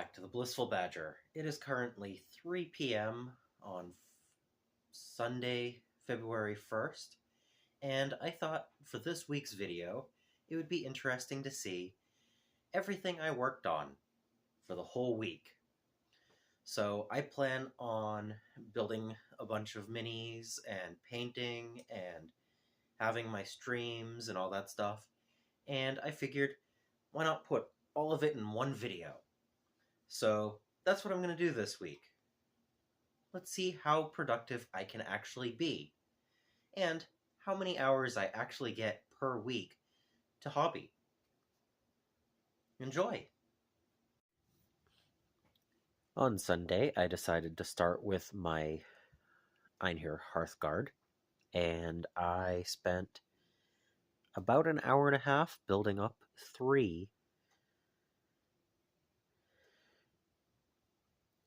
back to the Blissful Badger. It is currently 3 p.m. on Sunday, February 1st, and I thought for this week's video, it would be interesting to see everything I worked on for the whole week. So I plan on building a bunch of minis and painting and having my streams and all that stuff, and I figured, why not put all of it in one video? So that's what I'm going to do this week. Let's see how productive I can actually be, and how many hours I actually get per week to hobby. Enjoy! On Sunday, I decided to start with my Einhir Hearthguard, and I spent about an hour and a half building up 3.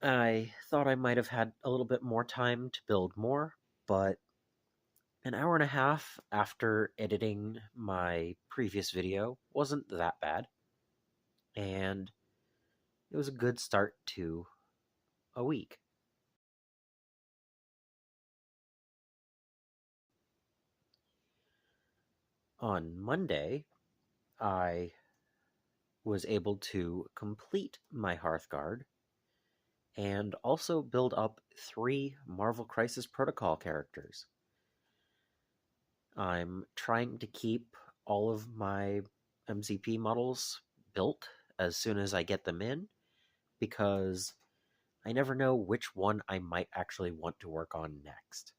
I thought I might have had a little bit more time to build more, but an hour and a half after editing my previous video wasn't that bad, and it was a good start to a week. On Monday, I was able to complete my Hearthguard and also build up 3 Marvel Crisis Protocol characters. I'm trying to keep all of my MCP models built as soon as I get them in, because I never know which one I might actually want to work on next.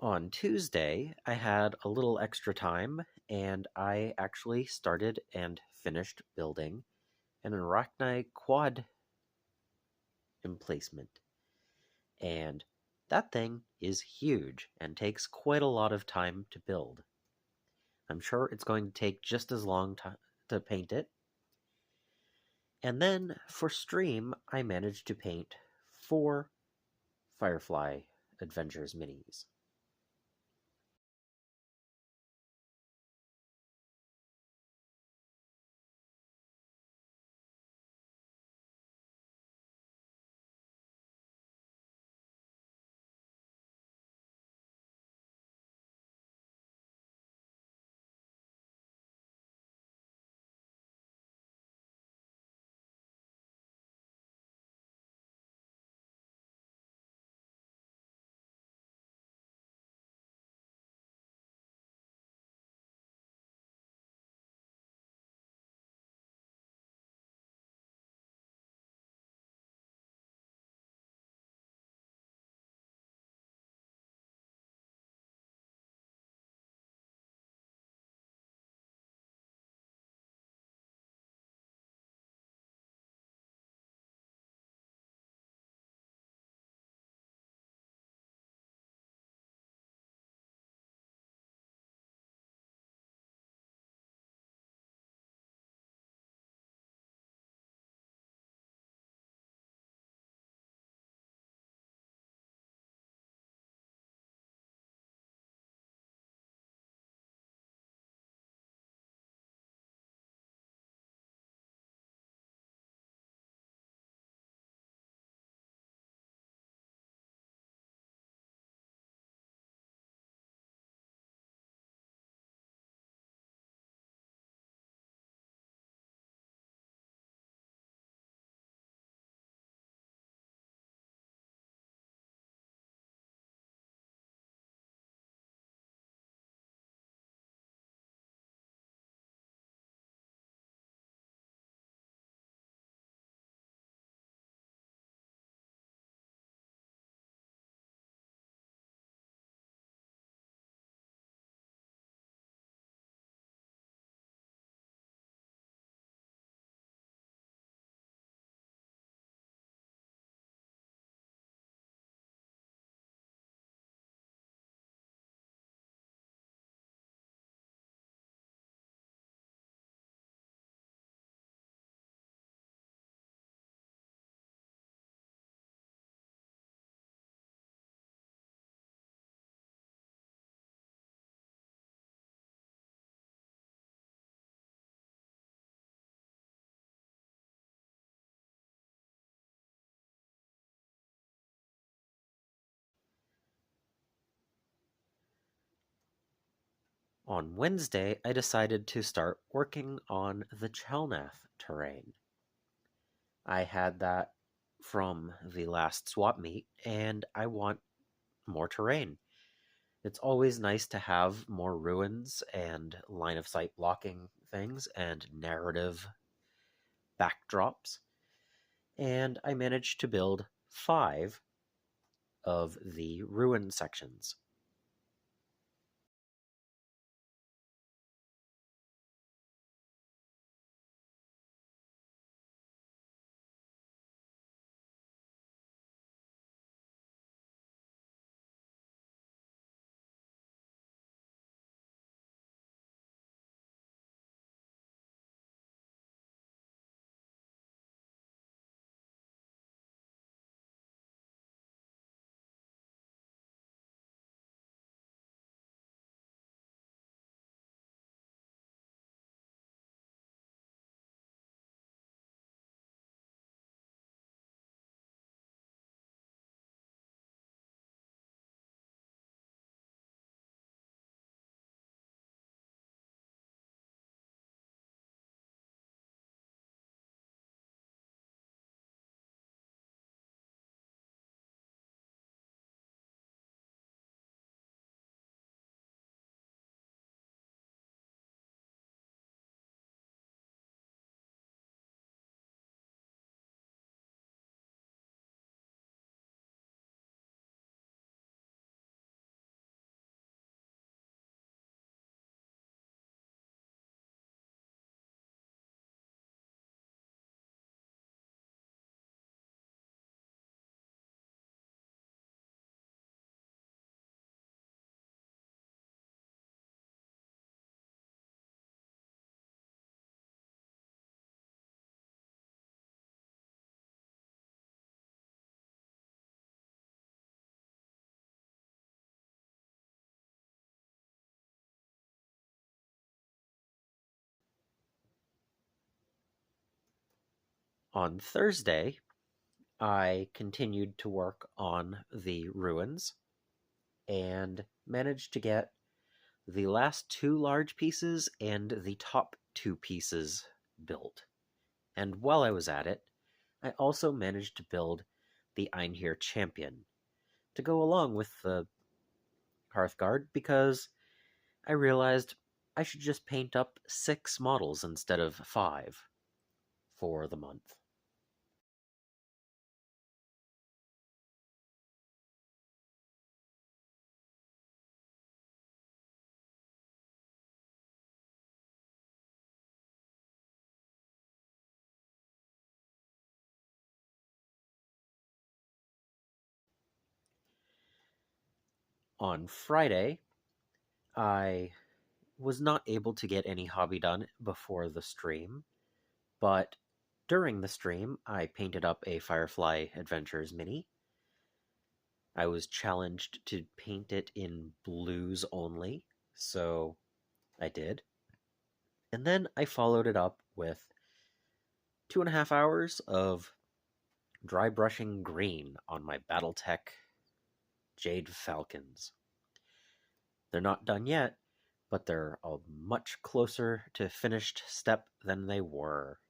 On Tuesday, I had a little extra time, and I actually started and finished building an Arachni quad emplacement. And that thing is huge and takes quite a lot of time to build. I'm sure it's going to take just as long to paint it. And then for stream, I managed to paint 4 Firefly Adventures minis. On Wednesday, I decided to start working on the Chelnath terrain. I had that from the last swap meet, and I want more terrain. It's always nice to have more ruins and line of sight blocking things and narrative backdrops. And I managed to build 5 of the ruin sections. On Thursday, I continued to work on the ruins and managed to get the last 2 large pieces and the top 2 pieces built. And while I was at it, I also managed to build the Einhir champion to go along with the Hearthguard because I realized I should just paint up 6 models instead of 5 for the month. On Friday, I was not able to get any hobby done before the stream, but during the stream, I painted up a Firefly Adventures mini. I was challenged to paint it in blues only, so I did. And then I followed it up with 2.5 hours of dry brushing green on my Battletech Jade Falcons. They're not done yet, but they're a much closer to finished step than they were.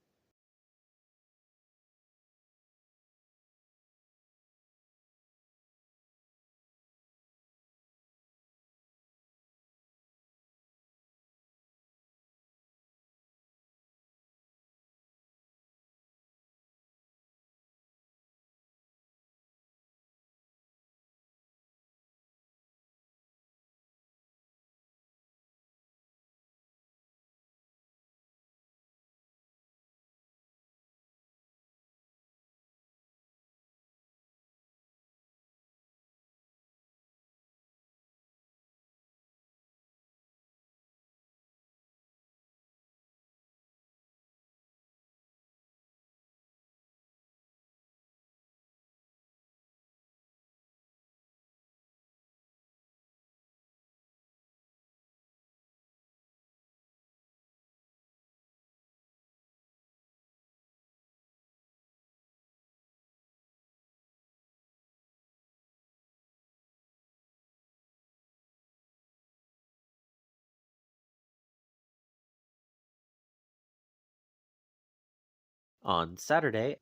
On Saturday,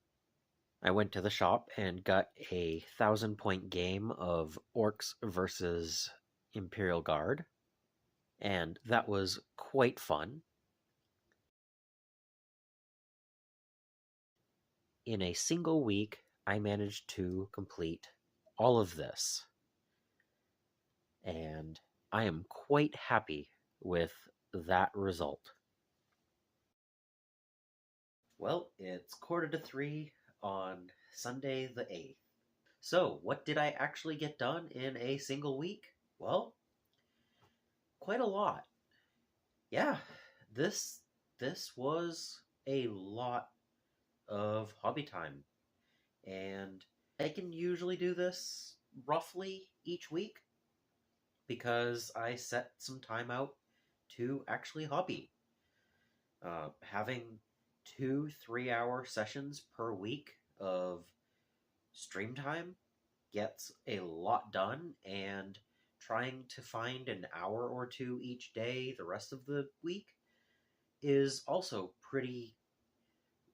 I went to the shop and got a 1,000 point game of Orcs versus Imperial Guard, and that was quite fun. In a single week, I managed to complete all of this, and I am quite happy with that result. Well, it's 2:45 on Sunday the 8th. So, what did I actually get done in a single week? Well, quite a lot. Yeah, this this was a lot of hobby time, and I can usually do this roughly each week because I set some time out to actually hobby. Having 2 3 hour sessions per week of stream time gets a lot done, and trying to find an hour or two each day the rest of the week is also pretty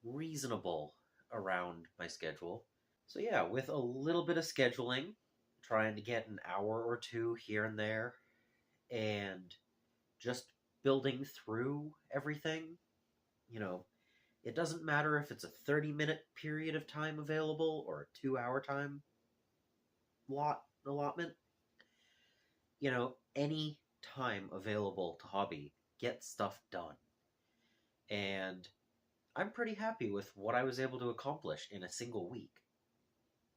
reasonable around my schedule. So, yeah, with a little bit of scheduling, trying to get an hour or two here and there, and just building through everything, you know, it doesn't matter if it's a 30-minute period of time available or a 2 hour time allotment. Any time available to hobby, get stuff done. And I'm pretty happy with what I was able to accomplish in a single week.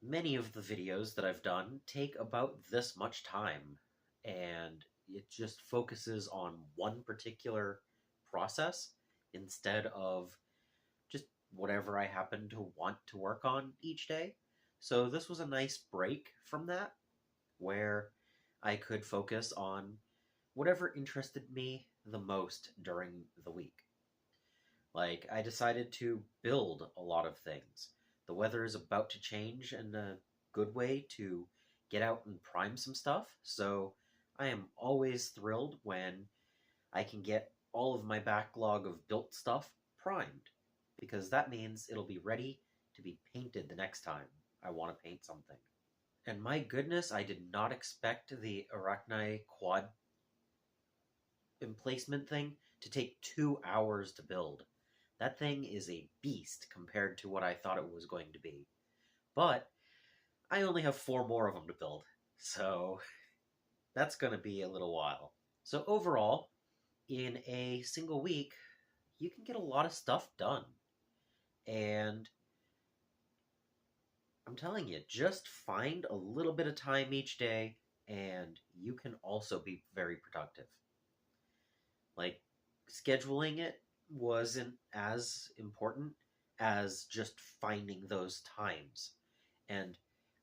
Many of the videos that I've done take about this much time, and it just focuses on one particular process instead of just whatever I happen to want to work on each day. So this was a nice break from that, where I could focus on whatever interested me the most during the week. Like, I decided to build a lot of things. The weather is about to change in a good way to get out and prime some stuff, so I am always thrilled when I can get all of my backlog of built stuff primed, because that means it'll be ready to be painted the next time I want to paint something. And my goodness, I did not expect the Arachne quad emplacement thing to take 2 hours to build. That thing is a beast compared to what I thought it was going to be. But I only have 4 more of them to build, so that's going to be a little while. So overall, in a single week, you can get a lot of stuff done. And I'm telling you, just find a little bit of time each day, and you can also be very productive. Like, scheduling it wasn't as important as just finding those times. And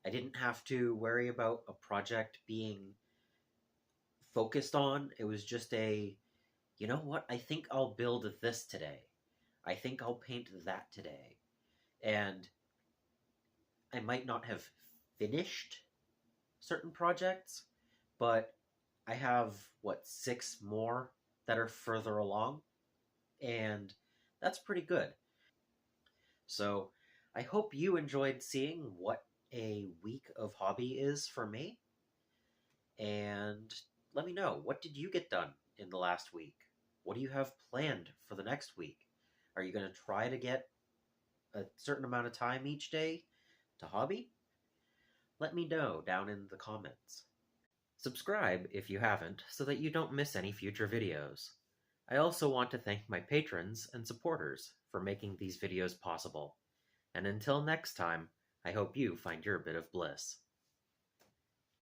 I didn't have to worry about a project being focused on. It was just you know what, I think I'll build this today. I think I'll paint that today. And I might not have finished certain projects, but I have, what, 6 more that are further along, and that's pretty good. So I hope you enjoyed seeing what a week of hobby is for me, and let me know, what did you get done in the last week? What do you have planned for the next week? Are you going to try to get a certain amount of time each day to hobby? Let me know down in the comments. Subscribe if you haven't, so that you don't miss any future videos. I also want to thank my patrons and supporters for making these videos possible. And until next time, I hope you find your bit of bliss.